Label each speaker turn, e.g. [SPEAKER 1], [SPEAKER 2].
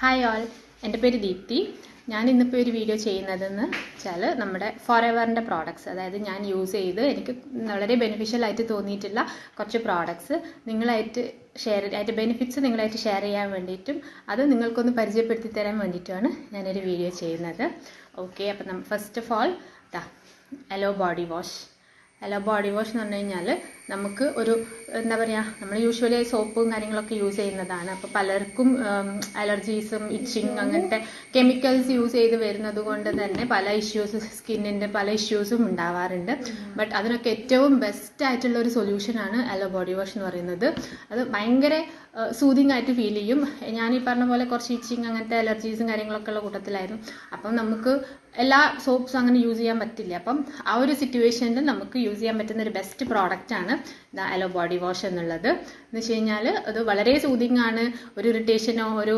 [SPEAKER 1] Hi all, എൻ്റെ പേര് ദീപ്തി. ഞാൻ ഇന്നിപ്പോൾ ഒരു വീഡിയോ ചെയ്യുന്നതെന്ന് വെച്ചാൽ നമ്മുടെ ഫോറെവറിൻ്റെ പ്രോഡക്ട്സ്, അതായത് ഞാൻ യൂസ് ചെയ്ത് എനിക്ക് വളരെ ബെനിഫിഷ്യൽ ആയിട്ട് തോന്നിയിട്ടുള്ള കുറച്ച് പ്രോഡക്ട്സ് നിങ്ങളായിട്ട് അതിൻ്റെ ബെനിഫിറ്റ്സ് നിങ്ങളായിട്ട് ഷെയർ ചെയ്യാൻ വേണ്ടിയിട്ടും അത് നിങ്ങൾക്കൊന്ന് പരിചയപ്പെടുത്തി തരാൻ വേണ്ടിയിട്ടുമാണ് ഞാനൊരു വീഡിയോ ചെയ്യുന്നത്. ഓക്കെ, അപ്പം first of all aloe body wash എന്ന് പറഞ്ഞു കഴിഞ്ഞാൽ നമുക്ക് ഒരു എന്താ പറയുക, നമ്മൾ യൂഷ്വലി സോപ്പും കാര്യങ്ങളൊക്കെ യൂസ് ചെയ്യുന്നതാണ്. അപ്പോൾ പലർക്കും അലർജീസും ഇച്ചിങ് അങ്ങനത്തെ കെമിക്കൽസ് യൂസ് ചെയ്ത് വരുന്നത് കൊണ്ട് തന്നെ പല ഇഷ്യൂസ്, സ്കിന്നിൻ്റെ പല ഇഷ്യൂസും ഉണ്ടാവാറുണ്ട്. ബട്ട് അതിനൊക്കെ ഏറ്റവും ബെസ്റ്റ് ആയിട്ടുള്ള ഒരു സൊല്യൂഷനാണ് എലോ ബോഡി വാഷ് എന്ന് പറയുന്നത്. അത് ഭയങ്കര സൂതിങ് ആയിട്ട് ഫീൽ ചെയ്യും. ഞാൻ ഈ പറഞ്ഞ പോലെ കുറച്ച് ഇച്ചിങ് അങ്ങനത്തെ അലർജീസും കാര്യങ്ങളൊക്കെ ഉള്ള കൂട്ടത്തിലായിരുന്നു. അപ്പം നമുക്ക് എല്ലാ സോപ്സും അങ്ങനെ യൂസ് ചെയ്യാൻ പറ്റില്ല. അപ്പം ആ ഒരു സിറ്റുവേഷനിൽ നമുക്ക് യൂസ് ചെയ്യാൻ പറ്റുന്ന ഒരു ബെസ്റ്റ് പ്രോഡക്റ്റാണ് എലോ ബോഡി വാഷ് എന്നുള്ളത്. എന്ന് വെച്ച് കഴിഞ്ഞാൽ അത് വളരെ സൂതിങ് ആണ്. ഒരു ഇറിറ്റേഷനോ ഒരു